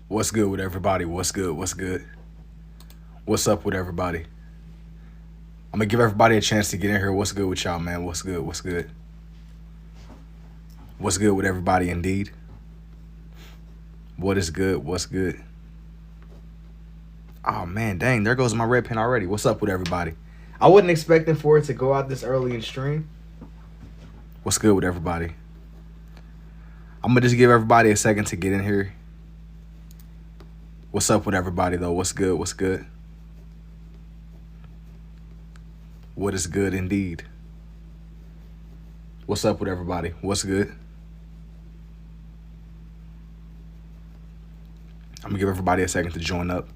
What's good with everybody? What's good? What's good? What's up with everybody? I'm gonna give everybody a chance to get in here. What's good with y'all, man? What's good? What's good? What's good with everybody indeed? What is good? What's good? Oh man, dang, there goes my red pen already. What's up with everybody? I wasn't expecting for it to go out this early in stream. What's good with everybody? I'm gonna just give everybody a second to get in here. What's up with everybody though? What's good? What's good? What is good indeed? What's up with everybody? What's good? I'm gonna give everybody a second to join up.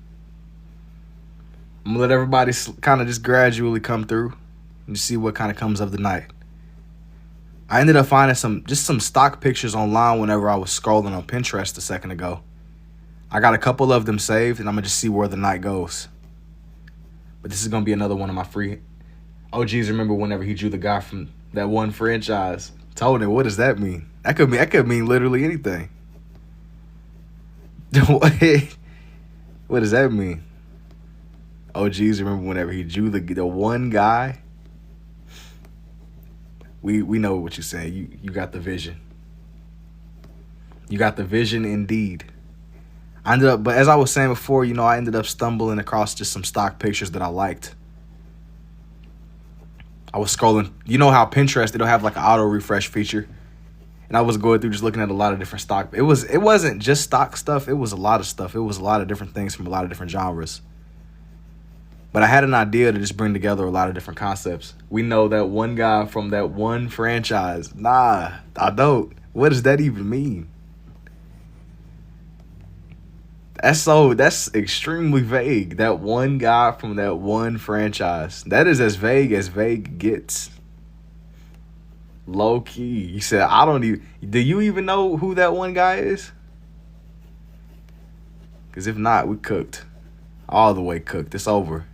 I'm gonna let everybody kind of just gradually come through and see what kind of comes of the night. I ended up finding some stock pictures online whenever I was scrolling on Pinterest a second ago. I got a couple of them saved, and I'm gonna just see where the night goes. But this is gonna be another one of my free. Oh geez, remember whenever he drew the guy from that one franchise? Told him, what does that mean? That could mean literally anything. What does that mean? Oh geez, remember whenever he drew the one guy? We know what you're saying. You got the vision. You got the vision indeed. But as I was saying before, I ended up stumbling across just some stock pictures that I liked. I was scrolling. You know how Pinterest, it'll have like an auto refresh feature. And I was going through just looking at a lot of different stock. It wasn't just stock stuff. It was a lot of stuff. It was a lot of different things from a lot of different genres. But I had an idea to just bring together a lot of different concepts. We know that one guy from that one franchise. Nah, I don't. What does that even mean? That's extremely vague. That one guy from that one franchise. That is as vague gets. Low key. You said, I don't even. Do you even know who that one guy is? Because if not, we cooked. All the way cooked. It's over.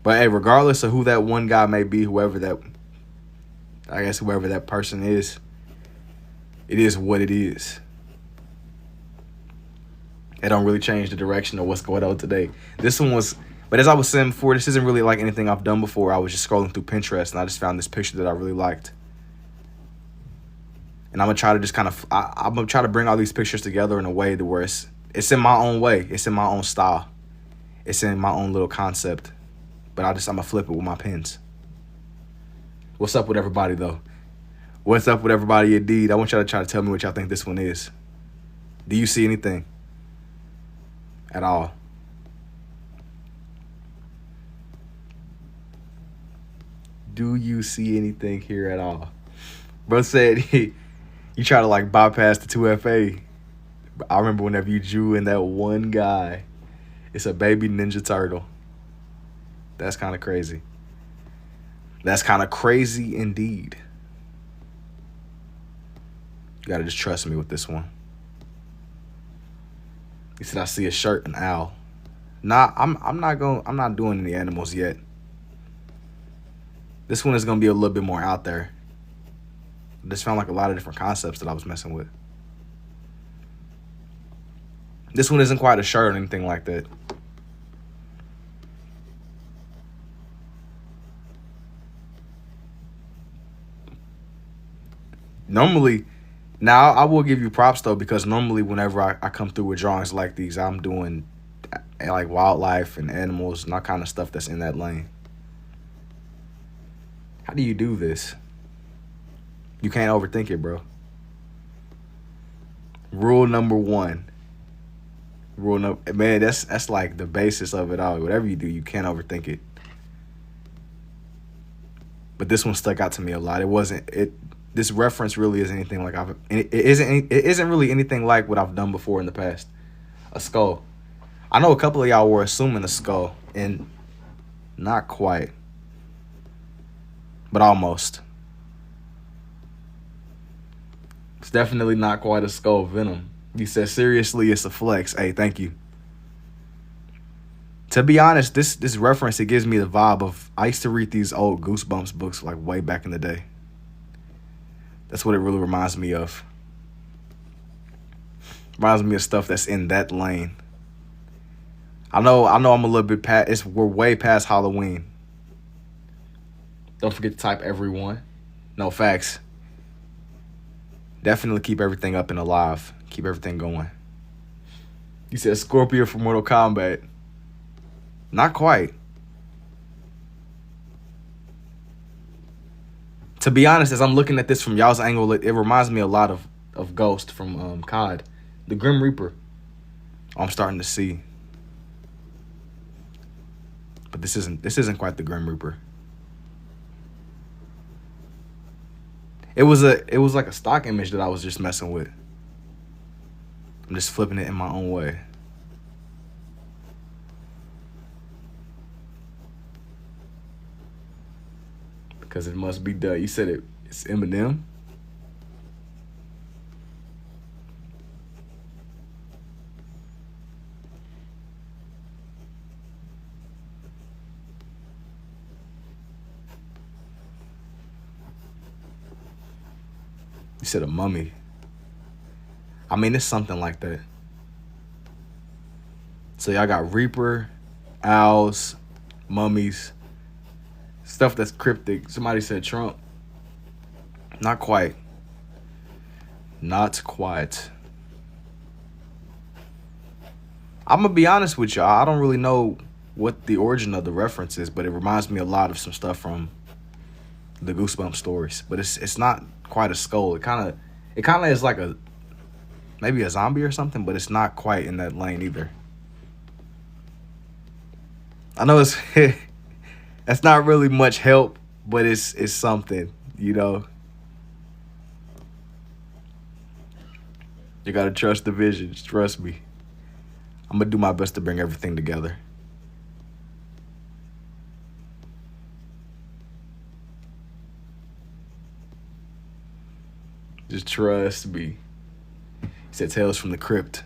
But hey, regardless of who that one guy may be, whoever that person is, it is what it is. It don't really change the direction of what's going on today. But as I was saying before, this isn't really like anything I've done before. I was just scrolling through Pinterest and I just found this picture that I really liked. And I'm gonna try to I'm gonna try to bring all these pictures together in a way to where it's in my own way. It's in my own style. It's in my own little concept. But I'm gonna flip it with my pens. What's up with everybody though? What's up with everybody indeed? I want y'all to try to tell me what y'all think this one is. Do you see anything at all? Do you see anything here at all? Bro said you try to like bypass the 2FA. I remember whenever you drew in that one guy, it's a baby Ninja Turtle. That's kind of crazy. That's kind of crazy indeed. You gotta just trust me with this one. He said, I see a shirt, an owl. Nah, I'm not doing any animals yet. This one is gonna be a little bit more out there. I just found like a lot of different concepts that I was messing with. This one isn't quite a shirt or anything like that. Normally, now I will give you props though, because normally whenever I come through with drawings like these, I'm doing like wildlife and animals and all kind of stuff that's in that lane. How do you do this? You can't overthink it, bro. Rule number one. Man, that's like the basis of it all. Whatever you do, you can't overthink it. But this one stuck out to me a lot. This reference really isn't anything like it isn't really anything like what I've done before in the past. A skull. I know a couple of y'all were assuming a skull, and not quite, but almost. It's definitely not quite a skull. Venom. You said seriously, it's a flex. Hey, thank you. To be honest, this reference, it gives me the vibe of, I used to read these old Goosebumps books like way back in the day. That's what it really reminds me of. Reminds me of stuff that's in that lane. I know I'm a little bit past. We're way past Halloween. Don't forget to type everyone. No facts. Definitely keep everything up and alive. Keep everything going. You said Scorpion from Mortal Kombat. Not quite. To be honest, as I'm looking at this from y'all's angle, it reminds me a lot of Ghost from COD. The Grim Reaper. I'm starting to see. But this isn't quite the Grim Reaper. It was like a stock image that I was just messing with. I'm just flipping it in my own way. Because it must be done. You said it's Eminem. You said a mummy. I mean, it's something like that. So y'all got Reaper, owls, mummies, stuff that's cryptic. Somebody said Trump. Not quite. Not quite. I'm gonna be honest with y'all. I don't really know what the origin of the reference is, but it reminds me a lot of some stuff from the Goosebumps stories. But it's not quite a skull. It kind of is like maybe a zombie or something, but it's not quite in that lane either. I know it's that's not really much help, but it's something, you know. You gotta trust the vision. Just trust me. I'm gonna do my best to bring everything together. Just trust me. He said Tales from the Crypt.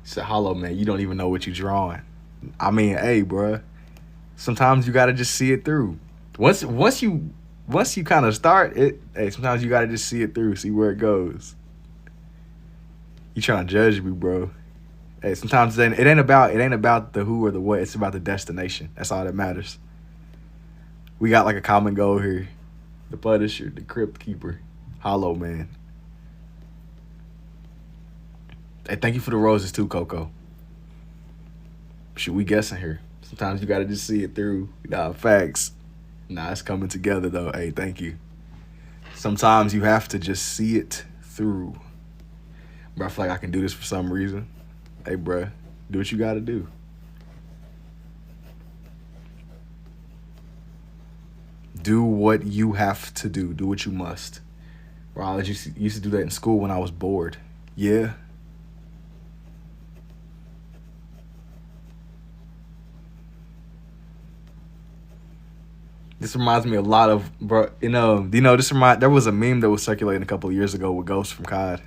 He said, Hollow Man, you don't even know what you're drawing. I mean, hey, bruh. Sometimes you gotta just see it through. Once you kind of start it, hey, sometimes you gotta just see it through, see where it goes. You trying to judge me, bro? Hey, sometimes it ain't about the who or the what. It's about the destination. That's all that matters. We got like a common goal here: the Punisher, the Crypt Keeper, Hollow Man. Hey, thank you for the roses too, Coco. Shoot, we guessing here. Sometimes you gotta just see it through. Nah, facts. Nah, it's coming together though. Hey, thank you. Sometimes you have to just see it through. Bro, I feel like I can do this for some reason. Hey, bro, do what you gotta do. Do what you have to do. Do what you must. Bro, I used to do that in school when I was bored. Yeah. This reminds me a lot of, bro, there was a meme that was circulating a couple of years ago with Ghost from COD.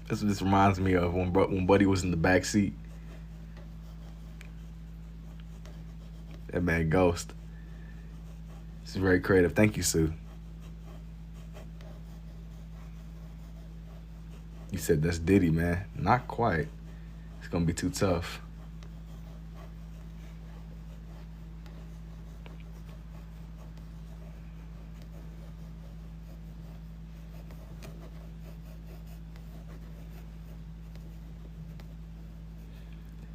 That's what this reminds me of when Buddy was in the back seat. That man Ghost. This is very creative. Thank you, Sue. You said that's Diddy, man. Not quite. It's gonna be too tough.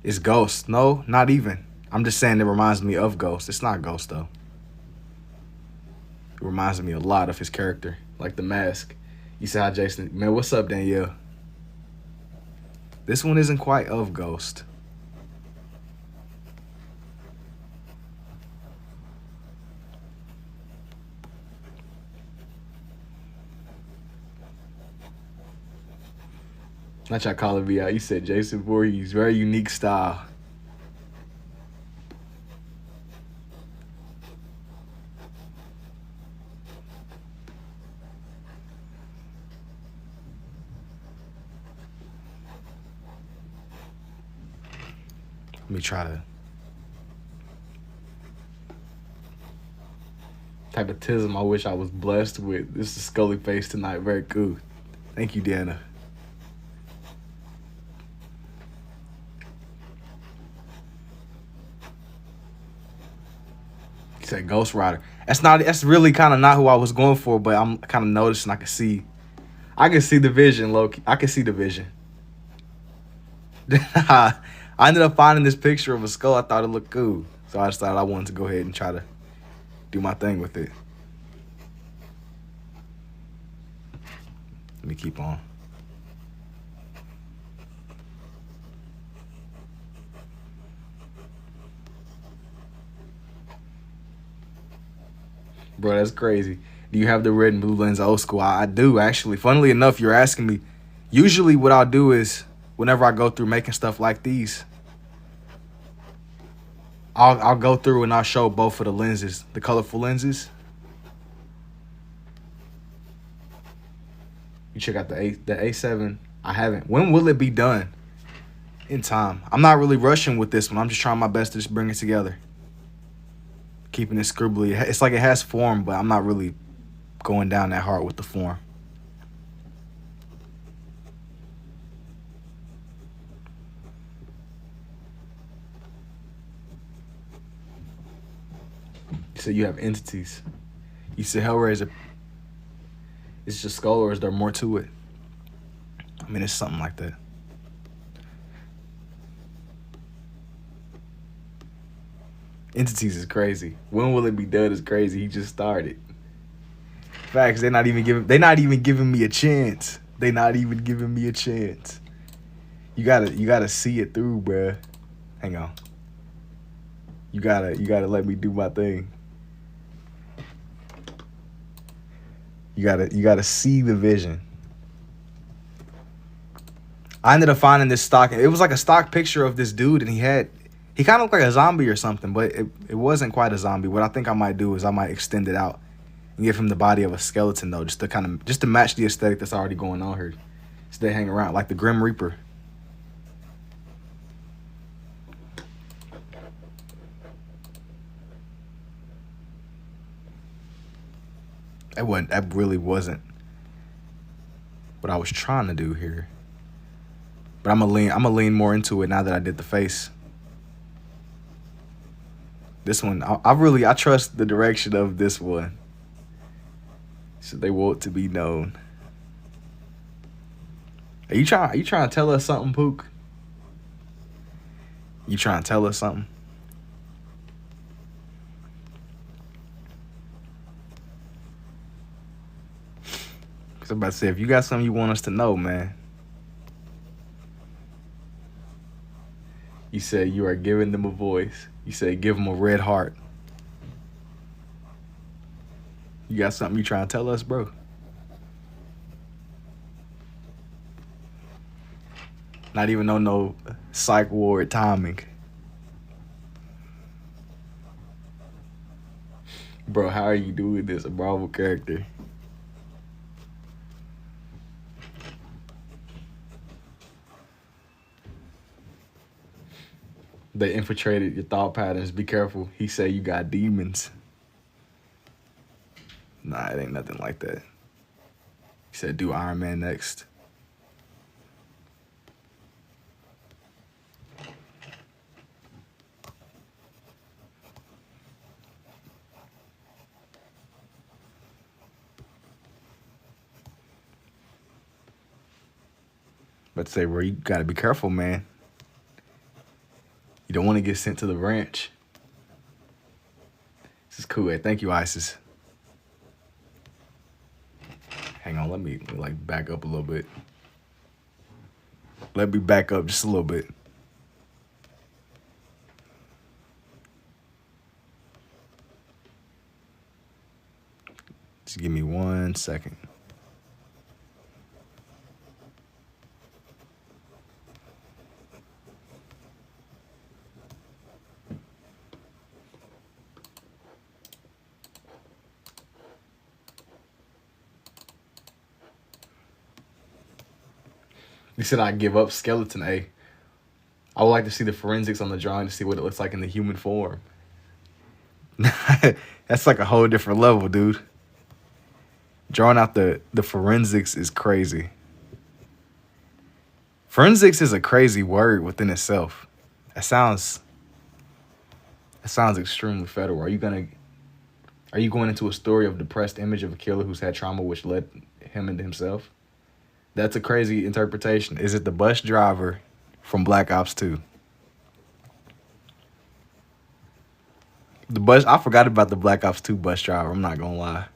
It's Ghost. No, not even. I'm just saying it reminds me of Ghost. It's not Ghost, though. It reminds me a lot of his character, like The Mask. You see how Jason... Man, what's up, Danielle? This one isn't quite of Ghost. Not y'all calling me out. You said Jason Voorhees, very unique style. Let me try to type of tism I wish I was blessed with. This is Scully face tonight. Very cool. Thank you, Deanna. He said Ghost Rider. That's really kind of not who I was going for, but I'm kind of noticing I can see the vision, Loki. I can see the vision. I ended up finding this picture of a skull. I thought it looked cool. So I just thought I wanted to go ahead and try to do my thing with it. Let me keep on. Bro, that's crazy. Do you have the red and blue lens old school? I do, actually. Funnily enough, you're asking me. Usually what I'll do is whenever I go through making stuff like these, I'll go through and I'll show both of the lenses, the colorful lenses. You check out the A7. I haven't. When will it be done? In time. I'm not really rushing with this one. I'm just trying my best to just bring it together. Keeping it scribbly. It's like it has form, but I'm not really going down that hard with the form. You said you have entities. You said Hellraiser. It's just skull, or is there more to it? I mean, it's something like that. Entities is crazy. When will it be done is crazy. He just started. Facts. They're not even giving me a chance. They're not even giving me a chance. You gotta see it through, bruh. Hang on. You gotta let me do my thing. You gotta see the vision. I ended up finding this stock. It was like a stock picture of this dude, and he kind of looked like a zombie or something, but it wasn't quite a zombie. What I think I might do is I might extend it out and give him the body of a skeleton, though, just to match the aesthetic that's already going on here. So they hang around like the Grim Reaper. That really wasn't what I was trying to do here. But I'm gonna lean more into it now that I did the face. This one, I trust the direction of this one. So they want to be known. Are you trying to tell us something, Pook? You trying to tell us something? I'm about to say, if you got something you want us to know, man. You said you are giving them a voice. You said give them a red heart. You got something you trying to tell us, bro? Not even no psych ward timing. Bro, how are you doing this? A Marvel character. They infiltrated your thought patterns. Be careful. He said you got demons. Nah, it ain't nothing like that. He said do Iron Man next. But say, bro, you gotta be careful, man. You don't want to get sent to the ranch. This is cool. Hey, thank you, Isis. Hang on, let me like back up a little bit. Let me back up just a little bit. Just give me 1 second. You said I give up skeleton, A. I would like to see the forensics on the drawing to see what it looks like in the human form. That's like a whole different level, dude. Drawing out the forensics is crazy. Forensics is a crazy word within itself. That sounds extremely federal. Are you going into a story of depressed image of a killer who's had trauma which led him into himself? That's a crazy interpretation. Is it the bus driver from Black Ops 2? I forgot about the Black Ops 2 bus driver, I'm not gonna lie.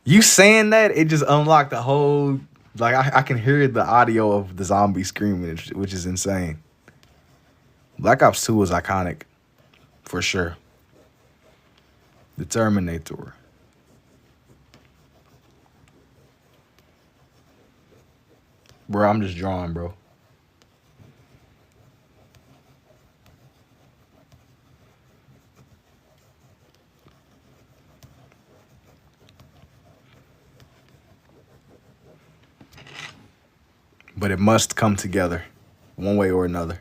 You saying that, it just unlocked the whole, like, I can hear the audio of the zombie screaming, which is insane. Black Ops 2 was iconic, for sure. The Terminator. Bro, I'm just drawing, bro. But it must come together, one way or another.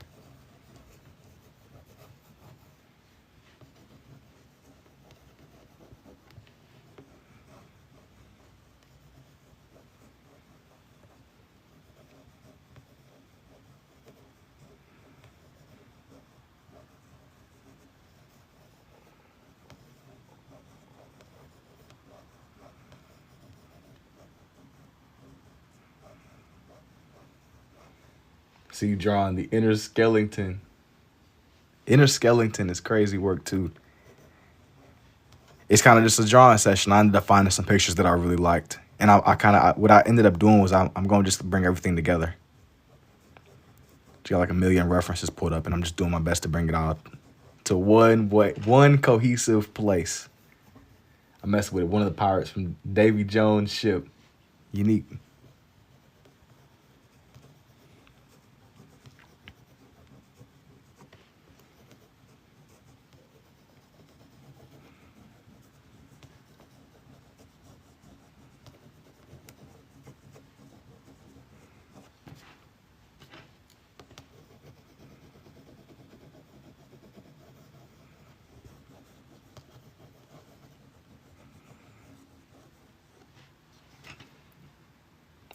See you drawing the inner skeleton. Inner skeleton is crazy work too. It's kind of just a drawing session. I ended up finding some pictures that I really liked. And what I ended up doing was I'm going to just bring everything together. Just got like a million references pulled up, and I'm just doing my best to bring it out to one cohesive place. I messed with one of the pirates from Davy Jones' ship. Unique.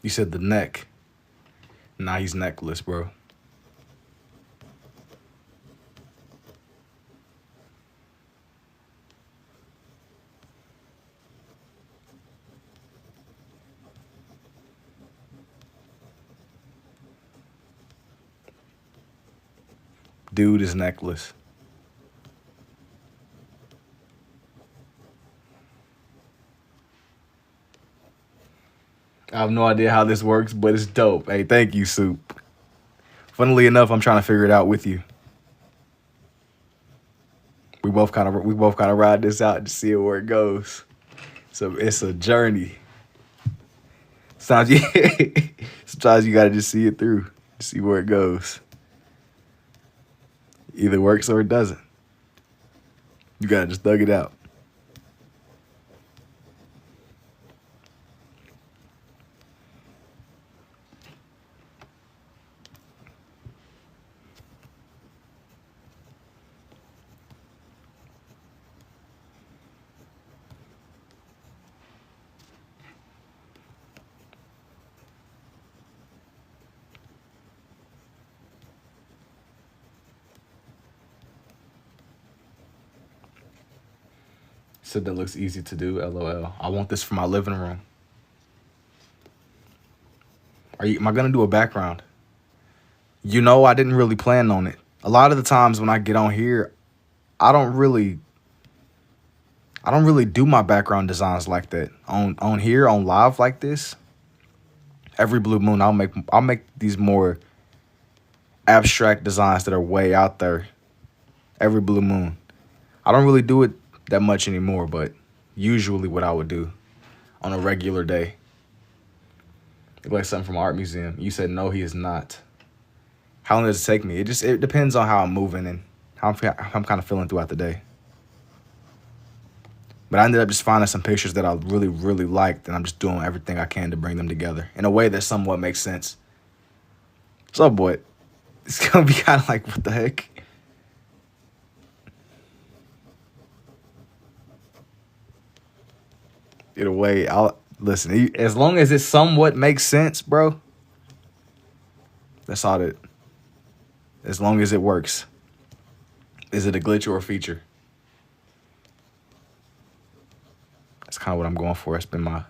You said the neck. Nah, he's neckless, bro. Dude is necklace. I have no idea how this works, but it's dope. Hey, thank you, Soup. Funnily enough, I'm trying to figure it out with you. We both kind of ride this out to see where it goes. So it's a journey. Sometimes you gotta just see it through, see where it goes. Either works or it doesn't. You gotta just thug it out. Said that looks easy to do, LOL. I want this for my living room. Am I gonna do a background? You know, I didn't really plan on it. A lot of the times when I get on here, I don't really do my background designs like that. On here, on live like this, every blue moon I'll make these more abstract designs that are way out there. Every blue moon. I don't really do it that much anymore, but usually what I would do on a regular day. Look like something from an art museum. You said no, he is not. How long does it take me? It depends on how I'm moving and how I'm kind of feeling throughout the day. But I ended up just finding some pictures that I really, really liked, and I'm just doing everything I can to bring them together in a way that somewhat makes sense. So, boy, it's gonna be kind of like, what the heck? Get away. I'll listen. As long as it somewhat makes sense, bro. That's all that. As long as it works. Is it a glitch or a feature? That's kind of what I'm going for. It's been my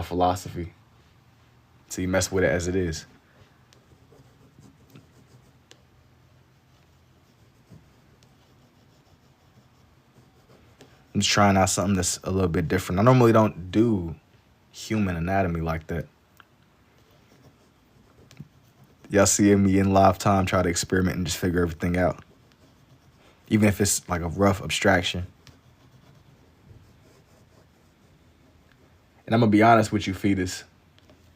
philosophy. So you mess with it as it is. I'm just trying out something that's a little bit different. I normally don't do human anatomy like that. Y'all seeing me in live time try to experiment and just figure everything out. Even if it's like a rough abstraction. And I'm gonna be honest with you, Fetus.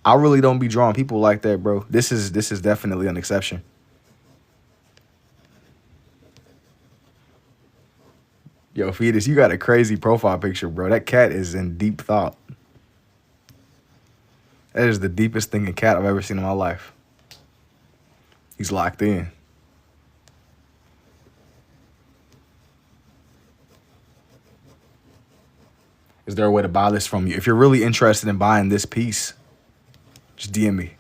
I really don't be drawing people like that, bro. This is definitely an exception. Yo, Fetus, you got a crazy profile picture, bro. That cat is in deep thought. That is the deepest thinking cat I've ever seen in my life. He's locked in. Is there a way to buy this from you? If you're really interested in buying this piece, just DM me.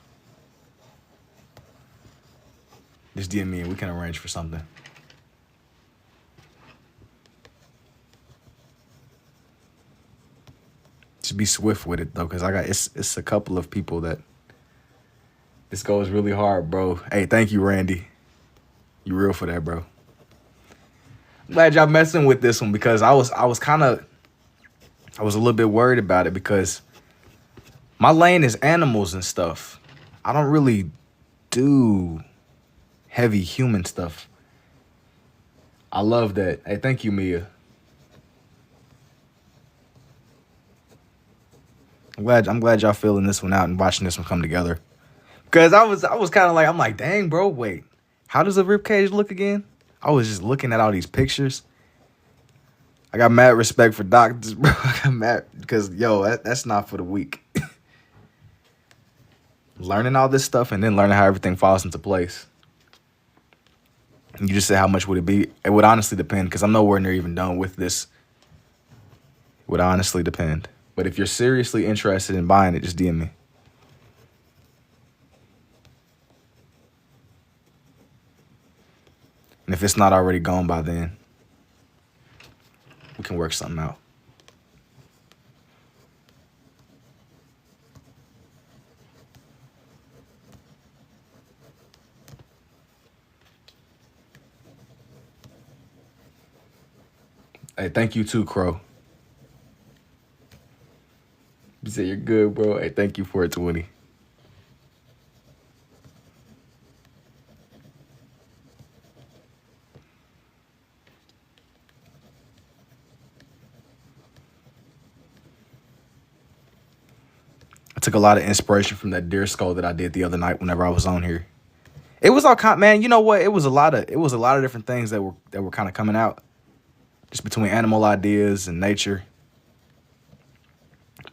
Just DM me and we can arrange for something. Just be swift with it though, cause it's a couple of people that this goes really hard, bro. Hey, thank you, Randy. You real for that, bro. I'm glad y'all messing with this one because I was a little bit worried about it because my lane is animals and stuff. I don't really do heavy human stuff. I love that. Hey, thank you, Mia. I'm glad y'all feeling this one out and watching this one come together. Cause I was kind of like, I'm like, dang, bro, wait, how does a ribcage look again? I was just looking at all these pictures. I got mad respect for doctors, bro. I got mad because that's not for the weak. Learning all this stuff and then learning how everything falls into place. You just said how much would it be? It would honestly depend because I'm nowhere near even done with this. It would honestly depend. But if you're seriously interested in buying it, just DM me. And if it's not already gone by then, we can work something out. Hey, thank you too, Crow. You say you're good, bro. Hey, thank you for it, 20. I took a lot of inspiration from that deer skull that I did the other night whenever I was on here. It was all kind, man. You know what? It was a lot of different things that were kind of coming out, just between animal ideas and nature.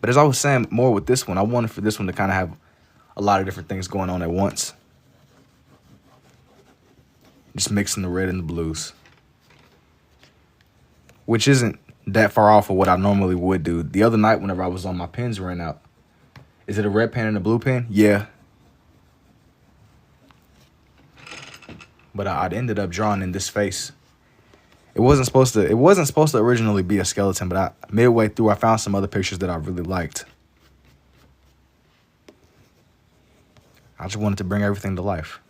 But as I was saying more with this one, I wanted for this one to kind of have a lot of different things going on at once. Just mixing the red and the blues, which isn't that far off of what I normally would do. The other night, whenever I was on, my pens ran out. Is it a red pen and a blue pen? Yeah. But I'd ended up drawing in this face. It wasn't supposed to originally be a skeleton, but midway through I found some other pictures that I really liked. I just wanted to bring everything to life.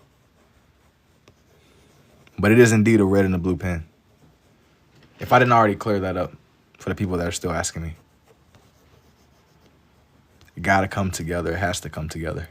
But it is indeed a red and a blue pen. If I didn't already clear that up for the people that are still asking me. It gotta come together. It has to come together.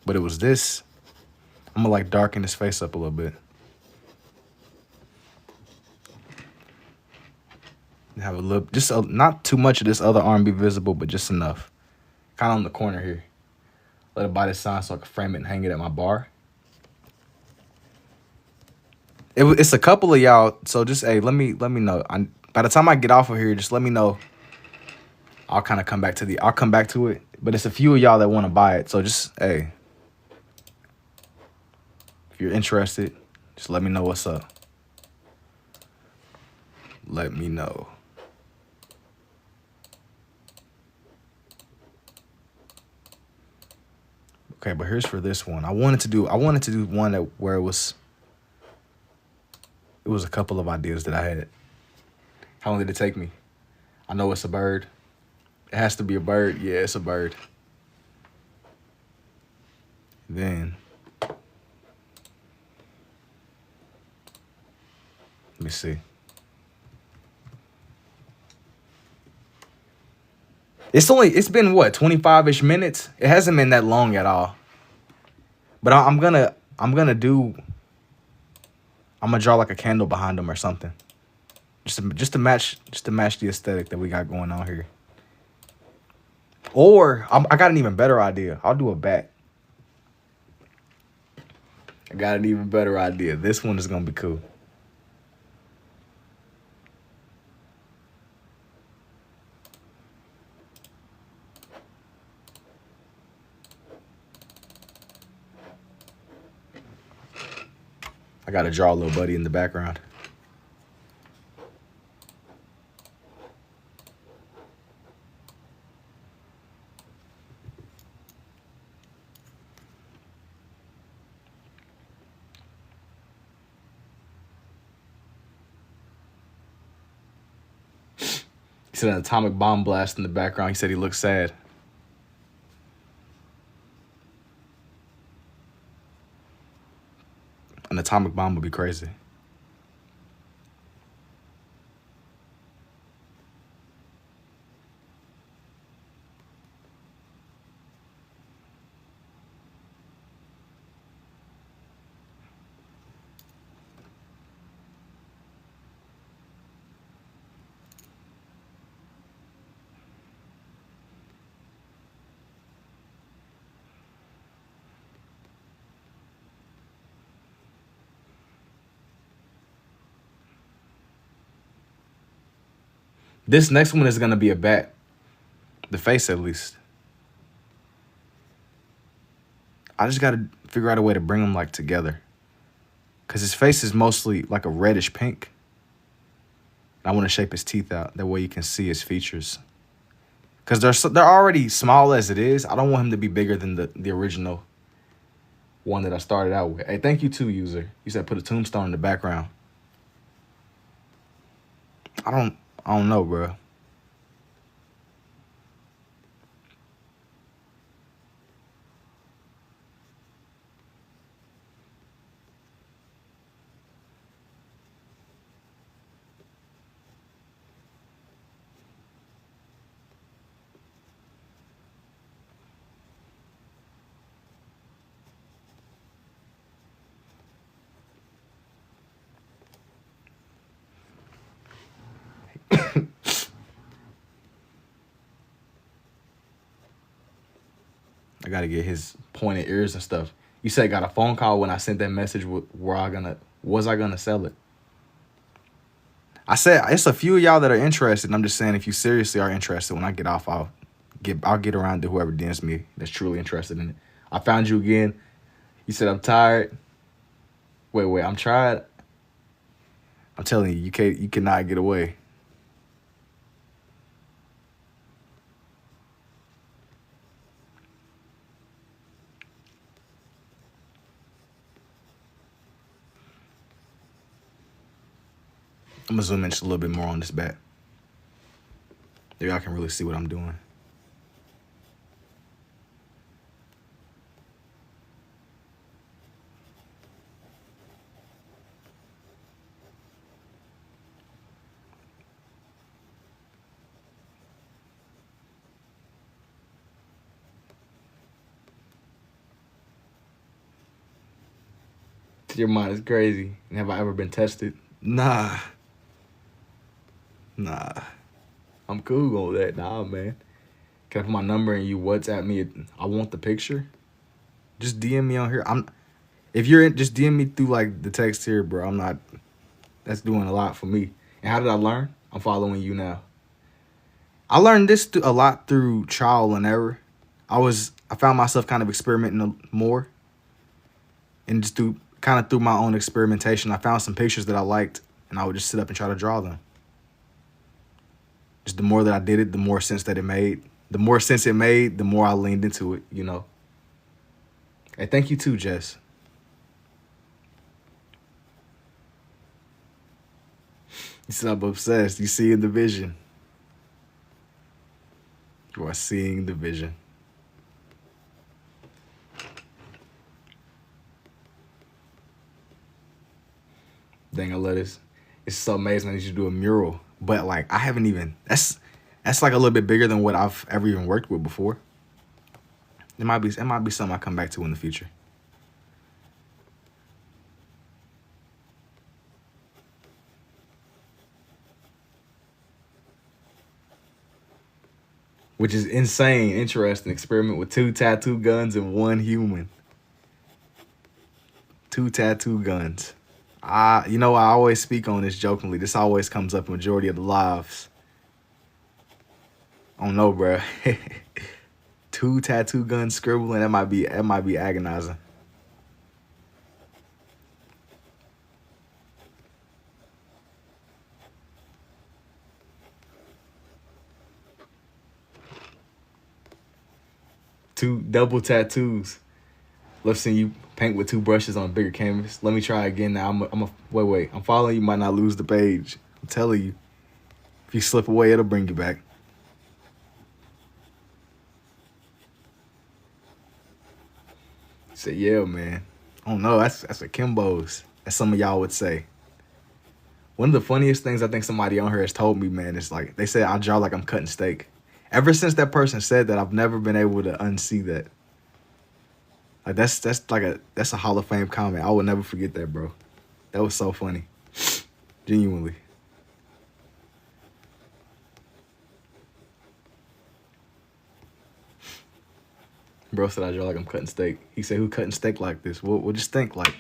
But it was this. I'm gonna like darken his face up a little bit. Have a little, not too much of this other arm be visible, but just enough. Kind of on the corner here. Let it by the side so I can frame it and hang it at my bar. It's a couple of y'all. So just hey, let me know. By the time I get off of here, just let me know. I'll kind of come back to I'll come back to it. But it's a few of y'all that want to buy it. So just hey, if you're interested, just let me know what's up. Let me know. Okay, but here's for this one. I wanted to do one where it was a couple of ideas that I had. How long did it take me? I know it's a bird. It has to be a bird. Yeah, it's a bird. Then let me see. It's been what, 25-ish minutes? It hasn't been that long at all. But I'm gonna draw like a candle behind them or something. Just to match the aesthetic that we got going on here. Or I got an even better idea. I'll do a bat. I got an even better idea. This one is gonna be cool. I gotta draw a little buddy in the background. He said an atomic bomb blast in the background. He said he looked sad. An atomic bomb would be crazy. This next one is gonna be a bat. The face, at least. I just gotta figure out a way to bring them like together. Cause his face is mostly like a reddish pink. I want to shape his teeth out. That way you can see his features. Cause they're already small as it is. I don't want him to be bigger than the original one that I started out with. Hey, thank you too, user. You said put a tombstone in the background. I don't know, bro. I gotta get his pointed ears and stuff. You said I got a phone call when I sent that message. Was I gonna sell it? I said it's a few of y'all that are interested. And I'm just saying, if you seriously are interested, when I get off, I'll get around to whoever DMs me that's truly interested in it. I found you again. You said I'm tired. Wait, I'm tired. I'm telling you, you cannot get away. I'm gonna zoom in just a little bit more on this bat. There y'all can really see what I'm doing. Your mind is crazy. And have I ever been tested? Nah. I'm cool on that. Nah, man. Can I put my number and you WhatsApp me? I want the picture. Just DM me on here. If you're in, just DM me through like the text here, bro. I'm not. That's doing a lot for me. And how did I learn? I'm following you now. I learned this a lot through trial and error. I found myself kind of experimenting more, and just through my own experimentation, I found some pictures that I liked, and I would just sit up and try to draw them. Just the more that I did it, the more sense that it made. The more sense it made, the more I leaned into it, you know. Hey, thank you too, Jess. You said I'm obsessed. You see in the vision. You are seeing the vision. Dang, I love this. It's so amazing that you do a mural. But like I haven't even that's like a little bit bigger than what I've ever even worked with before. It might be something I come back to in the future. Which is insane, interesting experiment with 2 tattoo guns and 1 human. 2 tattoo guns. You know, I always speak on this jokingly. This always comes up in majority of the lives. I don't know, bro. 2 tattoo guns scribbling, that might be agonizing. Two double tattoos. Let's see you paint with 2 brushes on a bigger canvas. Let me try again now. Wait. I'm following you. Might not lose the page. I'm telling you. If you slip away, it'll bring you back. Say, yeah, man. Oh no, that's a Kimbo's, as some of y'all would say. One of the funniest things I think somebody on here has told me, man, is like they said I draw like I'm cutting steak. Ever since that person said that, I've never been able to unsee that. Like that's a Hall of Fame comment. I will never forget that, bro. That was so funny. Genuinely. Bro said I draw like I'm cutting steak. He said, who cutting steak like this? Well, just think like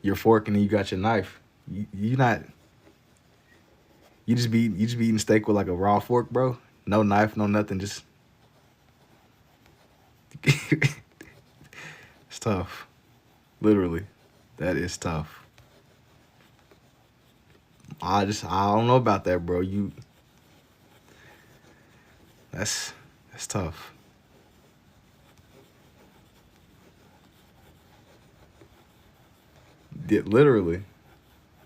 your fork and then you got your knife. You just be eating steak with like a raw fork, bro. No knife, no nothing, just it's tough. Literally. That is tough. I don't know about that, bro. That's tough. Yeah, literally. He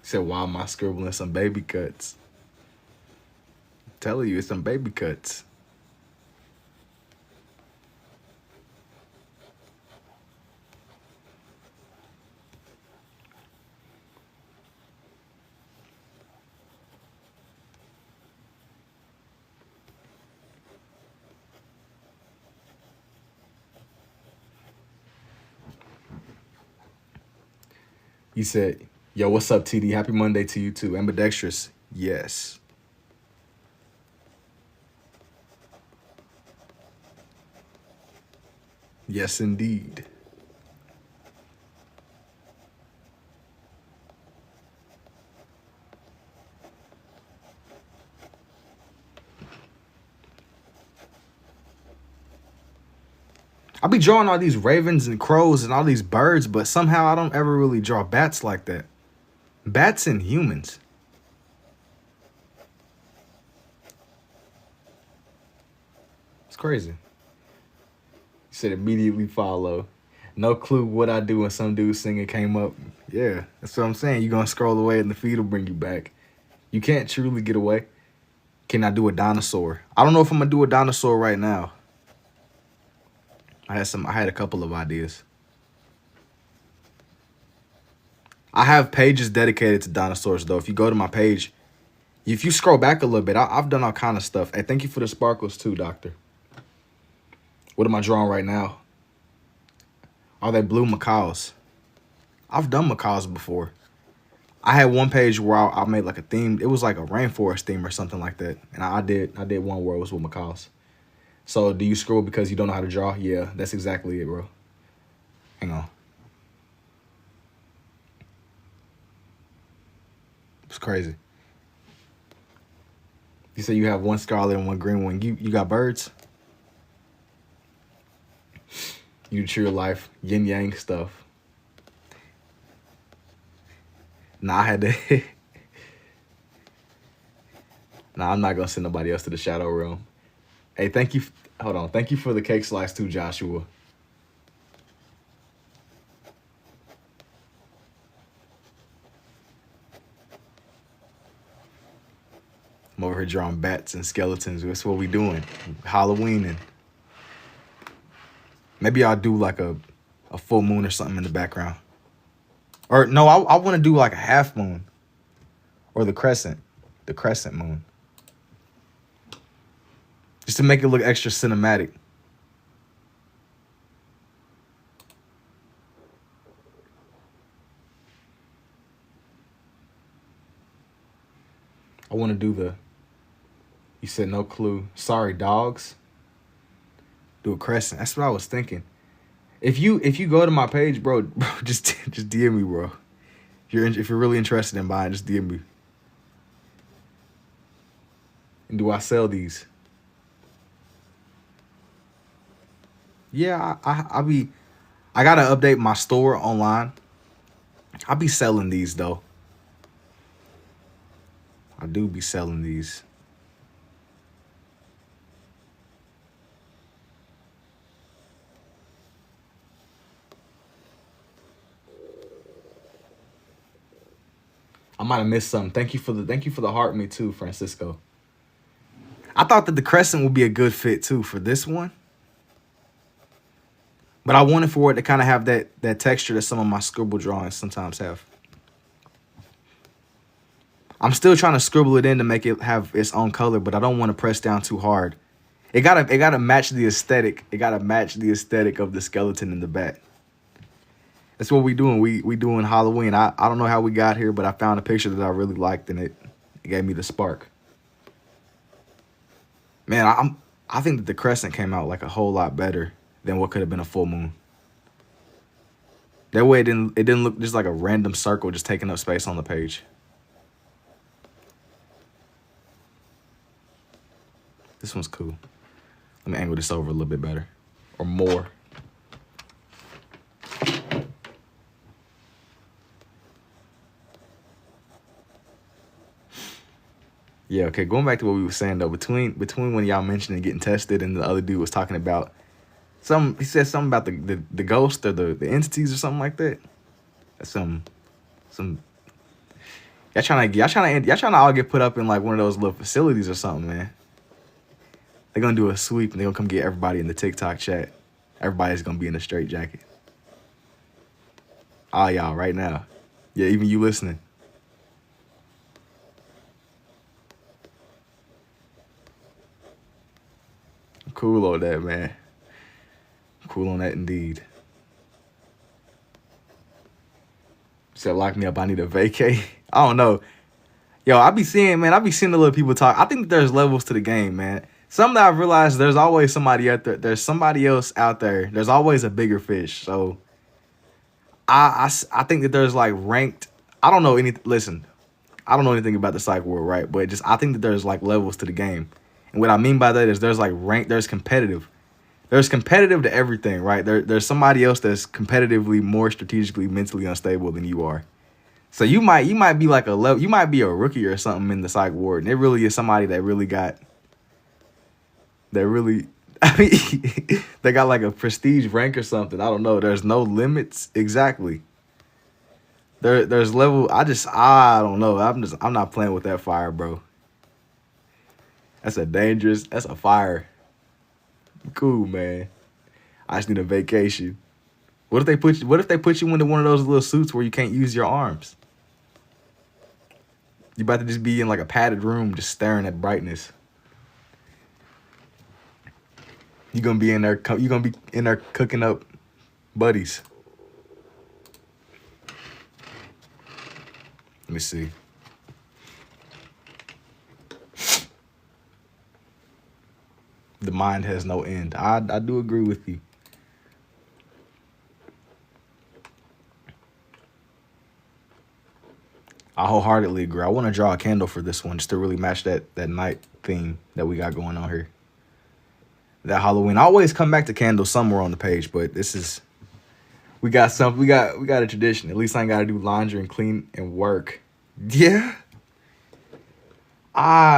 said, why am I scribbling some baby cuts? I'm telling you, it's some baby cuts. He said, yo, what's up, TD? Happy Monday to you too. Ambidextrous. Yes. Yes, indeed. I be drawing all these ravens and crows and all these birds, but somehow I don't ever really draw bats like that. Bats and humans. It's crazy. He said immediately follow. No clue what I do when some dude singing came up. Yeah, that's what I'm saying. You're going to scroll away and the feed will bring you back. You can't truly get away. Can I do a dinosaur? I don't know if I'm going to do a dinosaur right now. I had a couple of ideas. I have pages dedicated to dinosaurs, though. If you go to my page, if you scroll back a little bit, I've done all kind of stuff. Hey, thank you for the sparkles, too, Doctor. What am I drawing right now? Are they blue macaws? I've done macaws before. I had one page where I made like a theme. It was like a rainforest theme or something like that. And I did one where it was with macaws. So do you scroll because you don't know how to draw? Yeah, that's exactly it, bro. Hang on. It's crazy. You say you have one scarlet and one green one. You got birds? You true life, yin yang stuff. Nah, I had to. Nah, I'm not gonna send nobody else to the shadow realm. Hey, thank you. Hold on. Thank you for the cake slice too, Joshua. I'm over here drawing bats and skeletons. That's what we doing. Halloween, and maybe I'll do like a full moon or something in the background. Or no, I want to do like a half moon. Or the crescent moon. Just to make it look extra cinematic. I want to do the, you said no clue. Sorry, dogs. Do a crescent. That's what I was thinking. If you go to my page, bro, just DM me, bro. If you're really interested in buying, just DM me. And do I sell these? Yeah, I gotta update my store online. I'll be selling these though. I do be selling these. I might have missed something. Thank you for the heart me too, Francisco. I thought that the crescent would be a good fit too for this one. But I wanted for it to kind of have that texture that some of my scribble drawings sometimes have. I'm still trying to scribble it in to make it have its own color, but I don't want to press down too hard. It gotta match the aesthetic. It gotta match the aesthetic of the skeleton in the bat. That's what we doing. We doing Halloween. I don't know how we got here, but I found a picture that I really liked, and it gave me the spark. Man, I think that the crescent came out like a whole lot better than what could have been a full moon. That way it didn't look just like a random circle just taking up space on the page. This one's cool. Let me angle this over a little bit better. Or more. Yeah, okay, going back to what we were saying though, between when y'all mentioned getting tested and the other dude was talking about he said something about the ghost or the entities or something like that. That's some y'all trying to all get put up in like one of those little facilities or something, man. They're gonna do a sweep and they're gonna come get everybody in the TikTok chat. Everybody's gonna be in a straitjacket. All y'all right now. Yeah, even you listening. I'm cool on that, man. I'm cool on that indeed. Said lock me up, I need a vacay. I don't know. Yo, I be seeing the little people talk. I think there's levels to the game, man. Something that I've realized, there's always somebody out there. There's somebody else out there. There's always a bigger fish. So I think that there's like ranked. I don't know listen, I don't know anything about the psych world, right? But I think that there's like levels to the game. And what I mean by that is there's like ranked, there's competitive. There's competitive to everything, right? There's somebody else that's competitively more strategically, mentally unstable than you are. So you might be like a level, you might be a rookie or something in the psych ward, and it really is somebody that really got, I mean, they got like a prestige rank or something. I don't know. There's no limits exactly. There's level. I don't know. I'm not playing with that fire, bro. That's a fire. Cool, man. I just need a vacation. What if they put you into one of those little suits where you can't use your arms? You about to just be in like a padded room just staring at brightness. You're gonna be in there cooking up buddies. Let me see. The mind has no end. I do agree with you. I wholeheartedly agree. I want to draw a candle for this one just to really match that night theme that we got going on here. That Halloween. I always come back to candles somewhere on the page, but this is we got a tradition. At least I ain't gotta do laundry and clean and work. Yeah.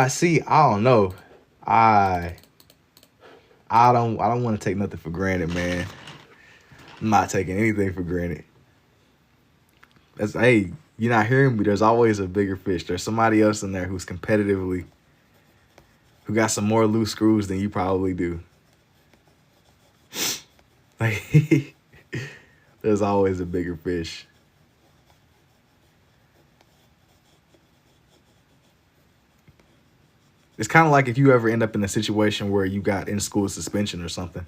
See, I don't know. I don't want to take nothing for granted, man. I'm not taking anything for granted. Hey, you're not hearing me. There's always a bigger fish. There's somebody else in there who got some more loose screws than you probably do. Like, there's always a bigger fish. It's kind of like if you ever end up in a situation where you got in school suspension or something,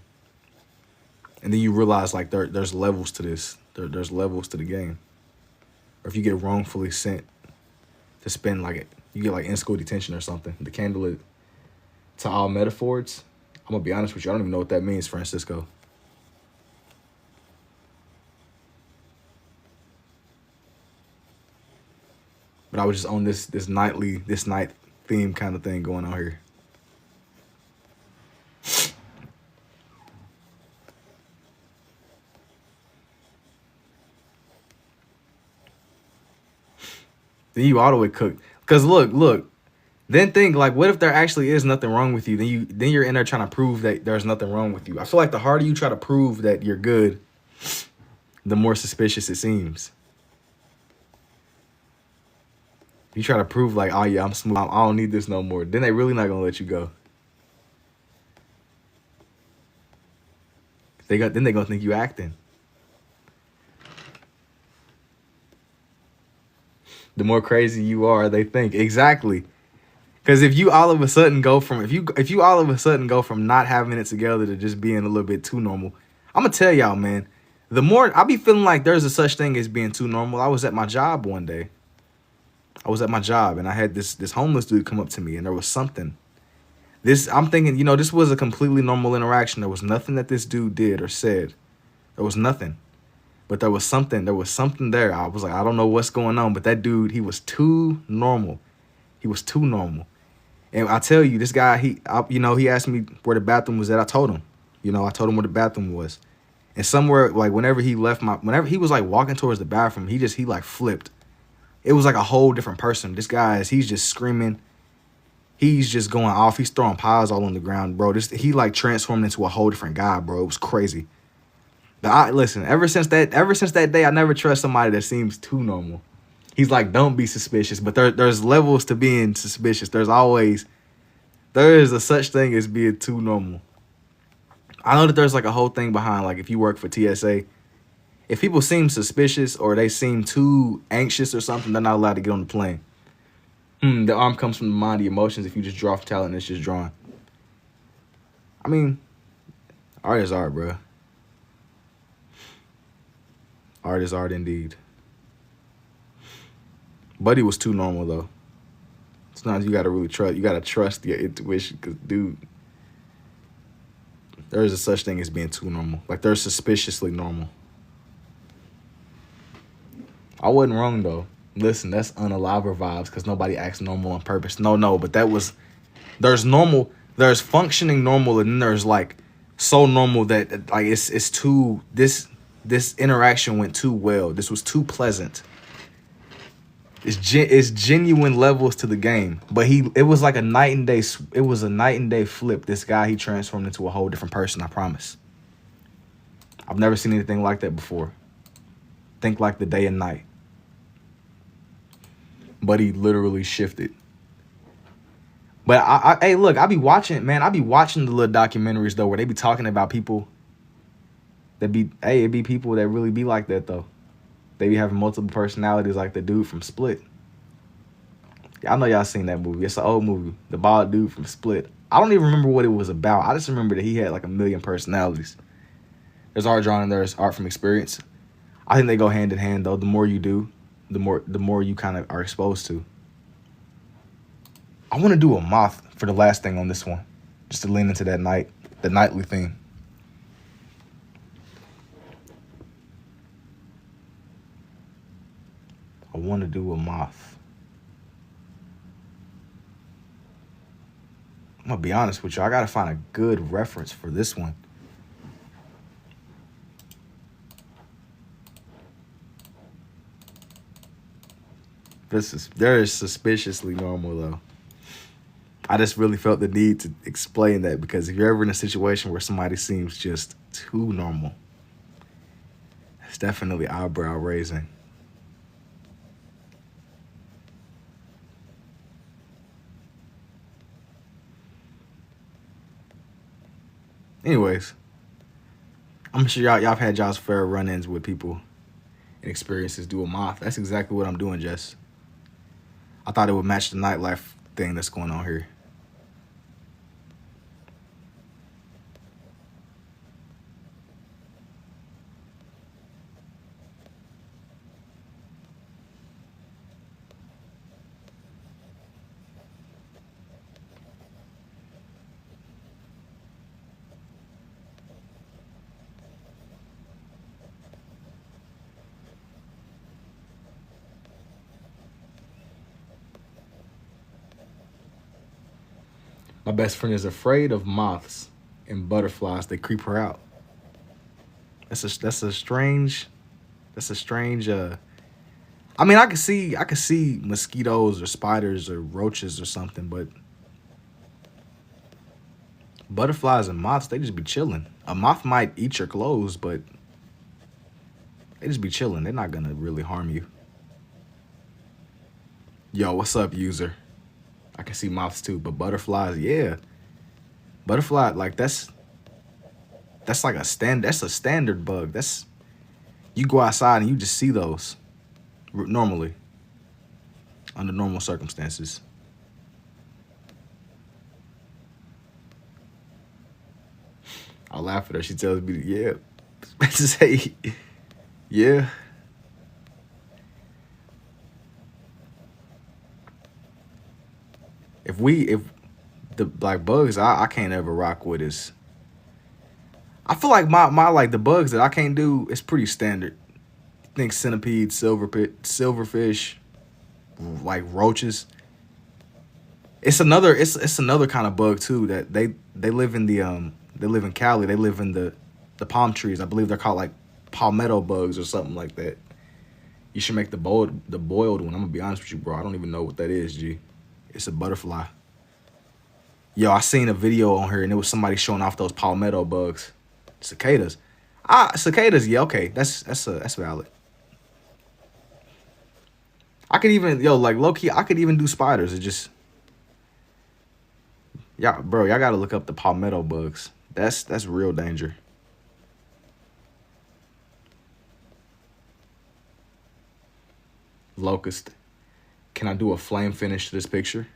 and then you realize like there's levels to this. There's levels to the game. Or if you get wrongfully sent to spend you get like in school detention or something. The candle to all metaphors. I'm gonna be honest with you. I don't even know what that means, Francisco. But I was just on this night theme kind of thing going on here. Then you auto it cook. Cause look. Then think like, what if there actually is nothing wrong with you? Then you're in there trying to prove that there's nothing wrong with you. I feel like the harder you try to prove that you're good, the more suspicious it seems. You try to prove like, oh yeah, I'm smooth. I don't need this no more. Then they really not gonna let you go. Then they gonna think you acting. The more crazy you are, they think exactly. Because if you all of a sudden go from not having it together to just being a little bit too normal, I'm gonna tell y'all, man. The more I be feeling like there's a such thing as being too normal. I was at my job one day. And I had this homeless dude come up to me, and there was something. I'm thinking, this was a completely normal interaction. There was nothing that this dude did or said. There was nothing. But there was something there. I was like, I don't know what's going on, but that dude, he was too normal. He was too normal. And I tell you, this guy, he asked me where the bathroom was at. I told him, I told him where the bathroom was. And somewhere, like, whenever he was like walking towards the bathroom, he like flipped. It was like a whole different person. This guy he's just screaming. He's just going off. He's throwing piles all on the ground, bro. He like transformed into a whole different guy, bro. It was crazy. Listen, ever since that day, I never trust somebody that seems too normal. He's like, don't be suspicious, but there's levels to being suspicious. There is a such thing as being too normal. I know that there's like a whole thing behind, like, if you work for TSA, if people seem suspicious or they seem too anxious or something, they're not allowed to get on the plane. The arm comes from the mind, the emotions. If you just draw talent, it's just drawing. I mean, art is art, bro. Art is art indeed. Buddy was too normal, though. Sometimes you gotta really trust. You gotta trust your intuition, because, dude, there is a such thing as being too normal. Like, they're suspiciously normal. I wasn't wrong, though. Listen, that's unaliver vibes, because nobody acts normal on purpose. No, but there's normal, there's functioning normal, and then there's, like, so normal that, like, it's too, this interaction went too well. This was too pleasant. It's genuine levels to the game. But it was like a night and day flip. This guy, he transformed into a whole different person, I promise. I've never seen anything like that before. Think like the day and night. But he literally shifted. But hey, look, I be watching the little documentaries though, where they be talking about people it'd be people that really be like that though. They be having multiple personalities, like the dude from Split. I know y'all seen that movie. It's an old movie. The bald dude from Split. I don't even remember what it was about. I just remember that he had like a million personalities. There's art drawn and there's art from experience. I think they go hand in hand though. The more you do, the more you kind of are exposed to. I want to do a moth for the last thing on this one, just to lean into the nightly theme. I want to do a moth. I'm gonna be honest with you. I gotta find a good reference for this one. There is suspiciously normal though. I just really felt the need to explain that because if you're ever in a situation where somebody seems just too normal, it's definitely eyebrow raising. Anyways, I'm sure y'all have had y'all's fair run-ins with people and experiences doing moth. That's exactly what I'm doing, Jess. I thought it would match the nightlife thing that's going on here. My best friend is afraid of moths and butterflies. They creep her out. That's a strange. I mean, I could see mosquitoes or spiders or roaches or something, but butterflies and moths, they just be chilling. A moth might eat your clothes, but they just be chilling. They're not gonna really harm you. Yo, what's up, user? I can see moths too, but butterflies, yeah. Butterfly, like that's like that's a standard bug. That's you go outside and you just see those normally under normal circumstances. I laugh at her. She tells me, yeah. I just say, yeah. If the like bugs I can't ever rock with is I feel like my like the bugs that I can't do is pretty standard. Think centipede, silverfish, like roaches. It's another kind of bug too that they live in they live in Cali. They live in the palm trees. I believe they're called like palmetto bugs or something like that. You should make the boiled one. I'm gonna be honest with you, bro. I don't even know what that is, G. It's a butterfly. Yo, I seen a video on here and it was somebody showing off those palmetto bugs. Cicadas. Cicadas, yeah, okay. That's valid. I could even, yo, like low key, I could even do spiders. It just bro, y'all gotta look up the palmetto bugs. That's real danger. Locust. Can I do a flame finish to this picture?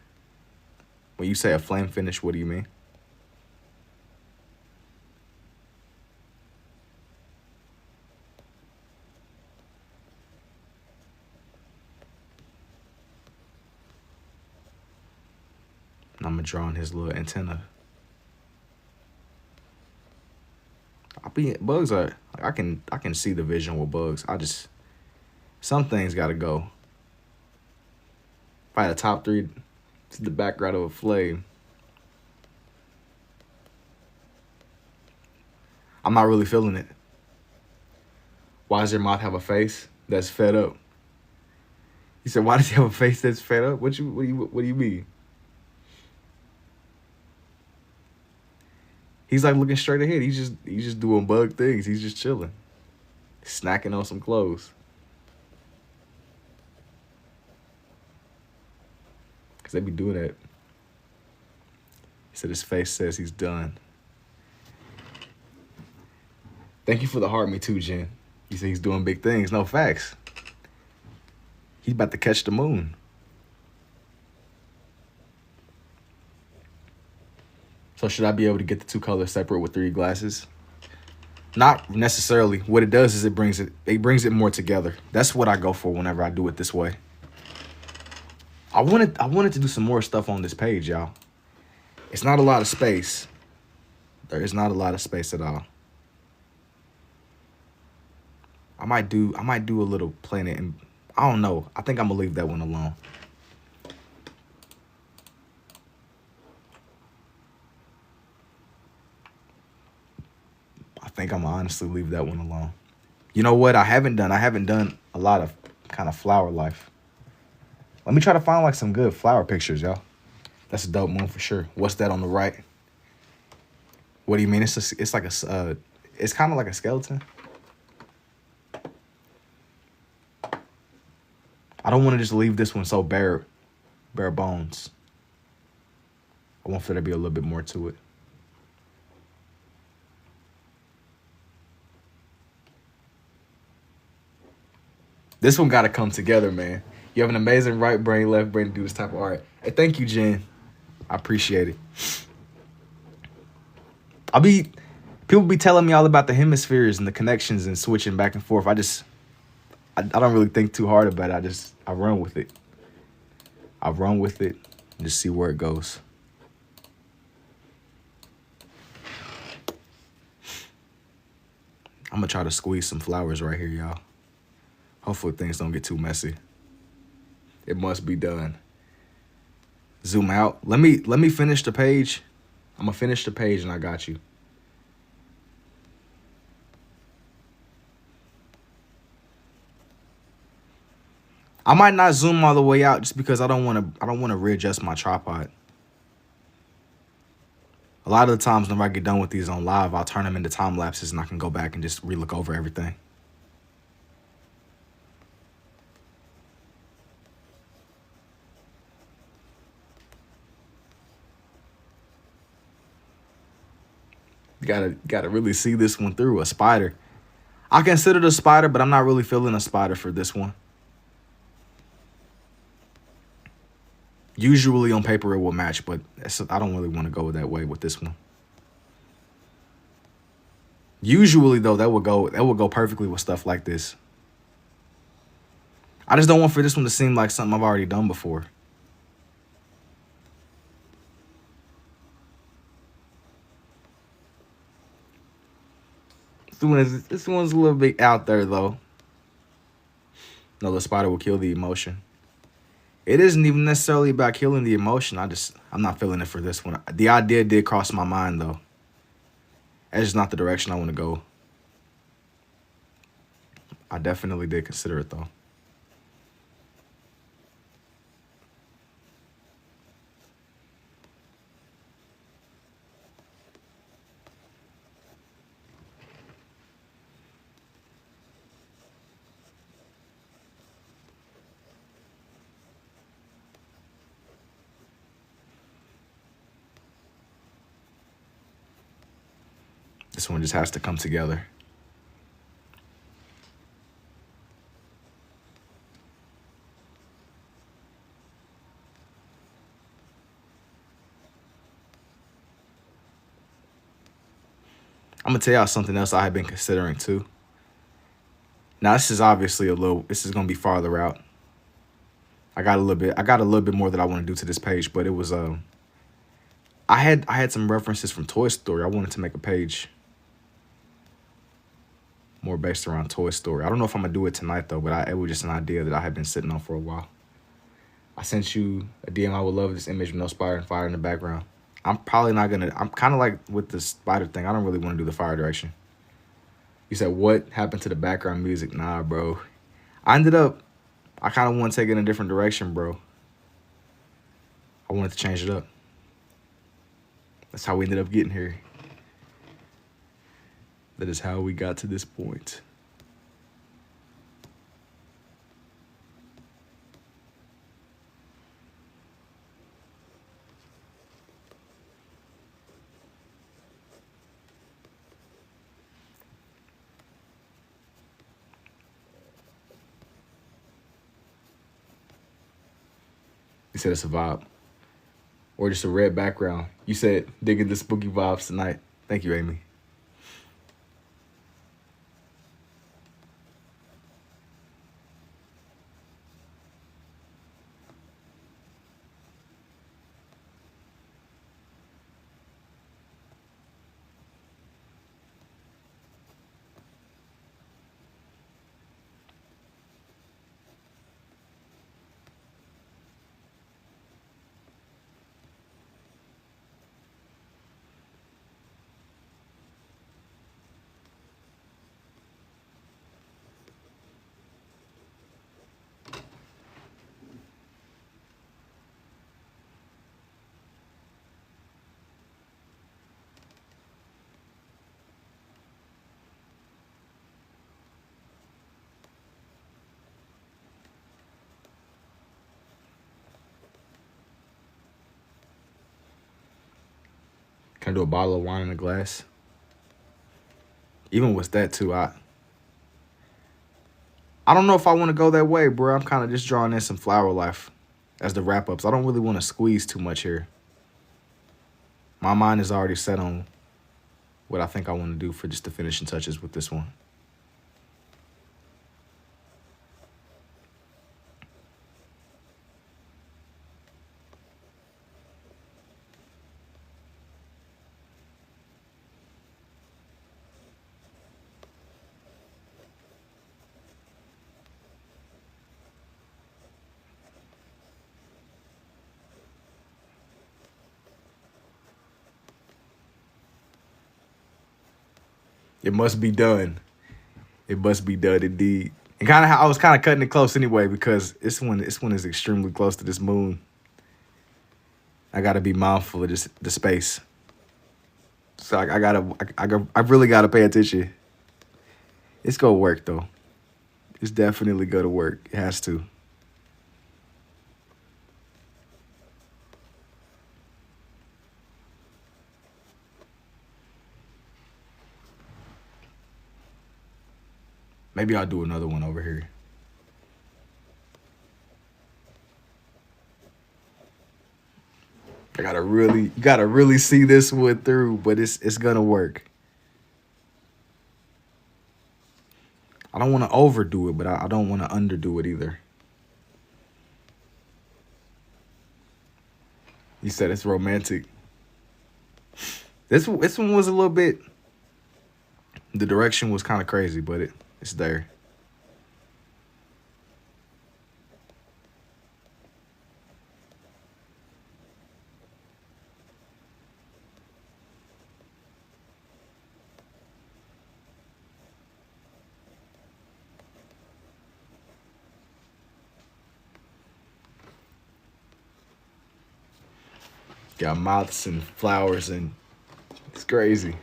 When you say a flame finish, what do you mean? I'm gonna draw on his little antenna. Bugs are I can see the vision with bugs. Some things gotta go. If I had a top three to the background of a flame, I'm not really feeling it. Why does your moth have a face that's fed up? He said, why does he have a face that's fed up? What do you mean? He's like looking straight ahead. He's just doing bug things. He's just chilling. Snacking on some clothes. Cause they be doing that. He said his face says he's done. Thank you for the heart, me too, Jen. He said he's doing big things. No facts. He's about to catch the moon. So should I be able to get the two colors separate with 3D glasses? Not necessarily. What it does is it brings it more together. That's what I go for whenever I do it this way. I wanted to do some more stuff on this page, y'all. It's not a lot of space. There is not a lot of space at all. I might do a little planet, and I don't know. I think I'm gonna leave that one alone. think I'm gonna honestly leave that one alone. You know what? I haven't done a lot of kind of flower life. Let me try to find like some good flower pictures, y'all. That's a dope one for sure. What's that on the right? What do you mean? It's like it's kind of like a skeleton. I don't want to just leave this one so bare bones. I want for there to be a little bit more to it. This one got to come together, man. You have an amazing right brain, left brain to do this type of art. Hey, thank you, Jen. I appreciate it. People be telling me all about the hemispheres and the connections and switching back and forth. I don't really think too hard about it. I run with it. I run with it and just see where it goes. I'm gonna try to squeeze some flowers right here, y'all. Hopefully things don't get too messy. It must be done. Zoom out. Let me finish the page. I'm gonna finish the page and I got you. I might not zoom all the way out just because I don't want to readjust my tripod. A lot of the times whenever I get done with these on live, I'll turn them into time lapses and I can go back and just relook over everything. You gotta really see this one through. A spider. I consider the spider, but I'm not really feeling a spider for this one. Usually on paper it will match, but I don't really want to go that way with this one. Usually though, that would go perfectly with stuff like this. I just don't want for this one to seem like something I've already done before. This one's a little bit out there though. No, the spider will kill the emotion. It isn't even necessarily about killing the emotion. I'm not feeling it for this one. The idea did cross my mind though. That's just not the direction I want to go. I definitely did consider it though. This one just has to come together. I'm gonna tell y'all something else I have been considering too. Now this is obviously this is gonna be farther out. I got a little bit more that I want to do to this page, but it was I had some references from Toy Story. I wanted to make a page more based around Toy Story. I don't know if I'm gonna do it tonight though, but it was just an idea that I had been sitting on for a while. I sent you a DM. I would love this image with no spider and fire in the background. I'm probably not gonna. I'm kind of like with the spider thing. I don't really want to do the fire direction. You said what happened to the background music? Nah, bro. I kind of want to take it in a different direction, bro. I wanted to change it up. That's how we ended up getting here. That is how we got to this point. You said it's a vibe. Or just a red background. You said digging the spooky vibes tonight. Thank you, Amy. Can I do a bottle of wine in a glass? Even with that too, I don't know if I want to go that way, bro. I'm kind of just drawing in some flower life as the wrap ups. I don't really want to squeeze too much here. My mind is already set on what I think I want to do for just the finishing touches with this one. It must be done. It must be done indeed. And I was kind of cutting it close anyway because this one is extremely close to this moon. I gotta be mindful of the space. So I really gotta pay attention. It's gonna work though. It's definitely gonna work. It has to. Maybe I'll do another one over here. You gotta really see this one through, but it's gonna work. I don't want to overdo it, but I don't want to underdo it either. You said it's romantic. This one was a little bit. The direction was kind of crazy, but it's there. Got mouths and flowers and it's crazy.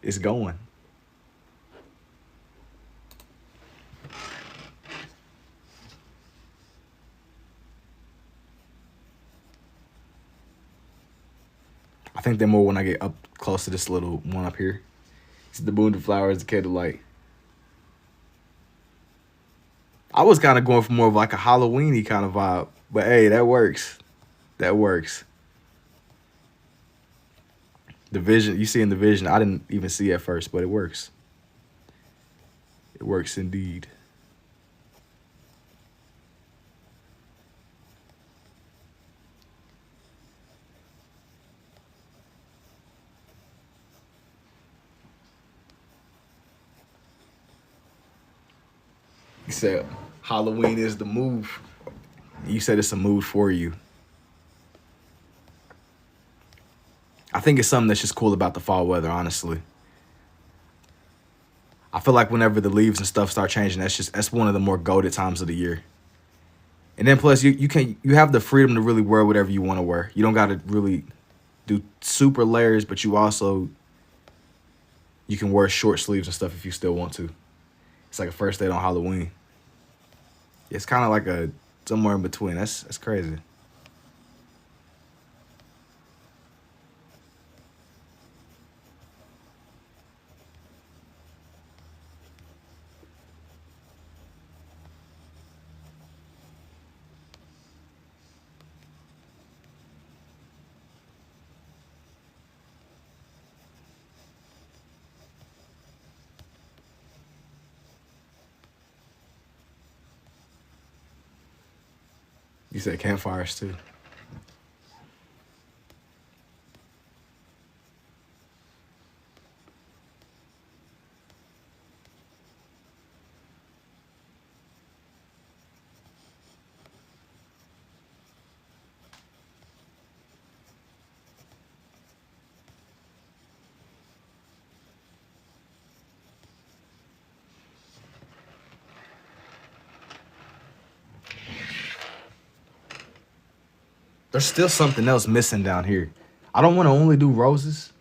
It's going. I think they're more when I get up close to this little one up here. It's the moon, the flowers, the candlelight. I was kind of going for more of like a Halloweeny kind of vibe, but hey, that works. That works. The vision you see in the vision, I didn't even see at first, but it works. It works indeed. You said Halloween is the move. You said it's a move for you. I think it's something that's just cool about the fall weather, honestly. I feel like whenever the leaves and stuff start changing, that's one of the more goated times of the year. And then plus you have the freedom to really wear whatever you want to wear. You don't gotta really do super layers, but you can wear short sleeves and stuff if you still want to. It's like a first date on Halloween. It's kind of like a somewhere in between. That's crazy. You said campfires too. There's still something else missing down here. I don't want to only do roses.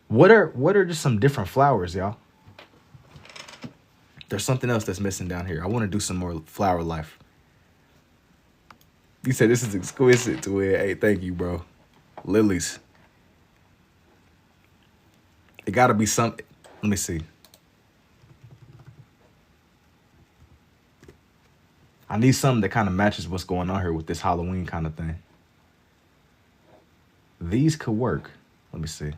What are just some different flowers, y'all? There's something else that's missing down here. I want to do some more flower life. You said this is exquisite to where, hey, thank you, bro. Lilies. It gotta be something. Let me see. I need something that kind of matches what's going on here with this Halloween kind of thing. These could work. Let me see.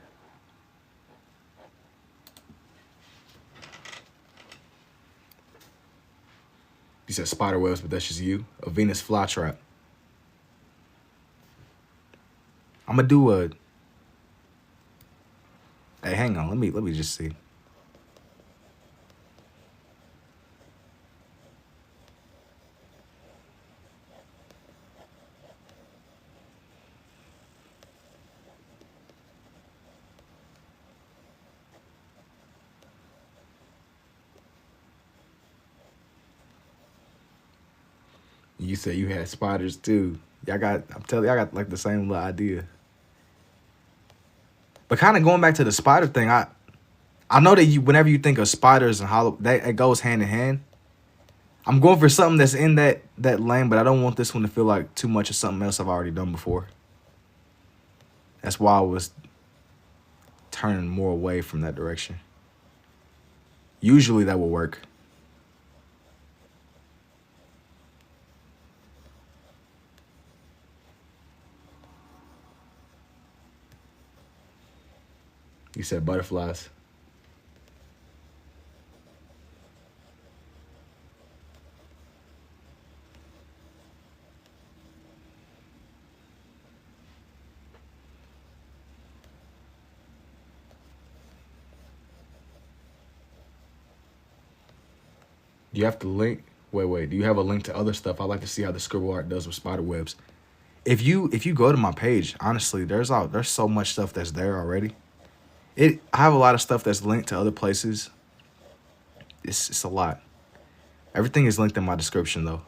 You said spider webs, but that's just you. A Venus flytrap. I'm gonna do a. Hey, hang on. Let me just see. You said you had spiders too. Y'all got. I'm telling you, I got like the same little idea. But kind of going back to the spider thing, I know that you whenever you think of spiders and hollow, that it goes hand in hand. I'm going for something that's in that lane, but I don't want this one to feel like too much of something else I've already done before. That's why I was turning more away from that direction. Usually that will work. You said butterflies. You have to link. Wait. Do you have a link to other stuff? I like to see how the scribble art does with spider webs. If you go to my page, honestly, there's so much stuff that's there already. I have a lot of stuff that's linked to other places. It's a lot. Everything is linked in my description though.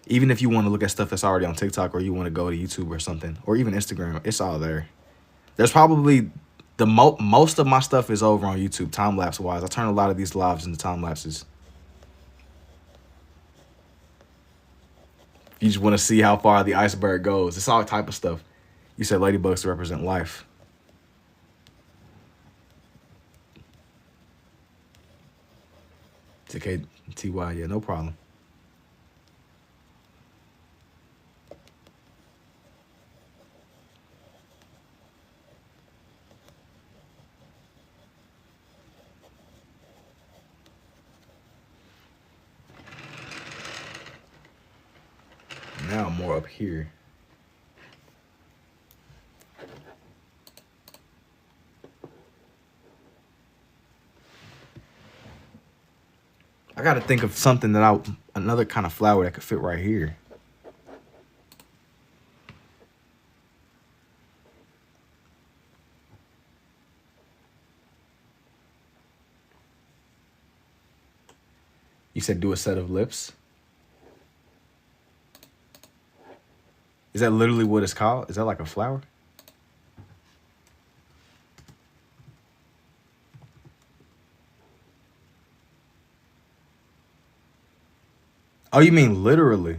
Even if you want to look at stuff that's already on TikTok or you want to go to YouTube or something, or even Instagram, it's all there. There's probably most of my stuff is over on YouTube, time lapse wise. I turn a lot of these lives into time lapses. You just want to see how far the iceberg goes. It's all type of stuff. You said ladybugs represent life. TKTY, yeah, no problem. Now I'm more up here. I gotta think of something another kind of flower that could fit right here. You said do a set of lips. Is that literally what it's called? Is that like a flower? Oh, you mean literally?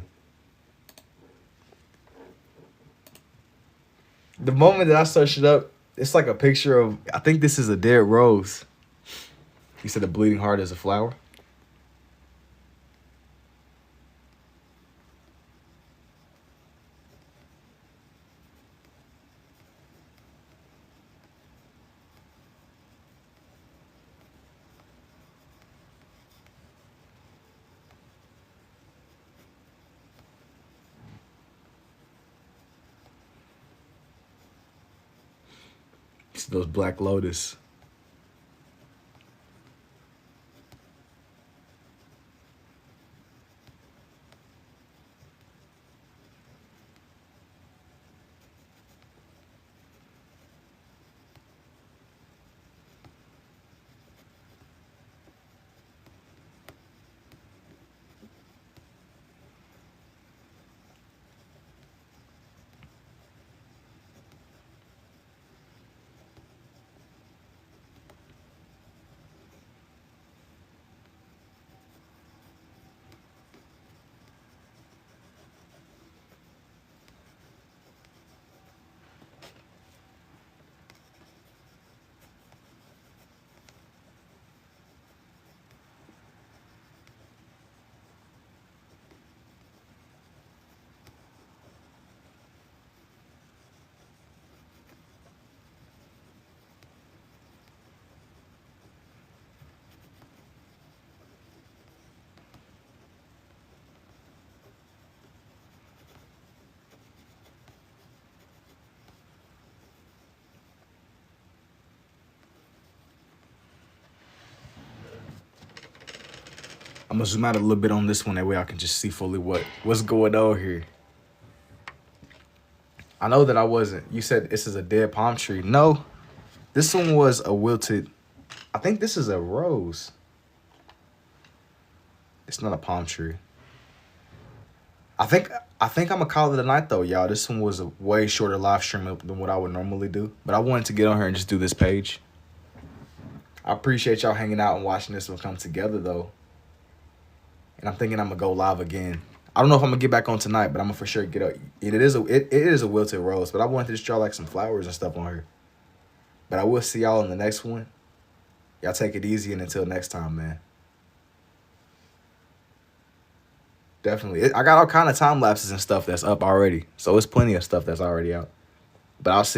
The moment that I searched it up, it's like a picture of, I think this is a dead rose. You said the bleeding heart is a flower? It's those black lotus. I'm gonna zoom out a little bit on this one. That way I can just see fully what's going on here. I know that I wasn't. You said this is a dead palm tree. No, this one was a wilted. I think this is a rose. It's not a palm tree. I think I'm gonna call it a night though, y'all. This one was a way shorter live stream than what I would normally do. But I wanted to get on here and just do this page. I appreciate y'all hanging out and watching this one come together though. And I'm thinking I'm gonna go live again. I don't know if I'm gonna get back on tonight, but I'm gonna for sure get up. It is a wilted rose, but I wanted to just draw like some flowers and stuff on her. But I will see y'all in the next one. Y'all take it easy, and until next time, man. Definitely. I got all kind of time lapses and stuff that's up already. So it's plenty of stuff that's already out. But I'll see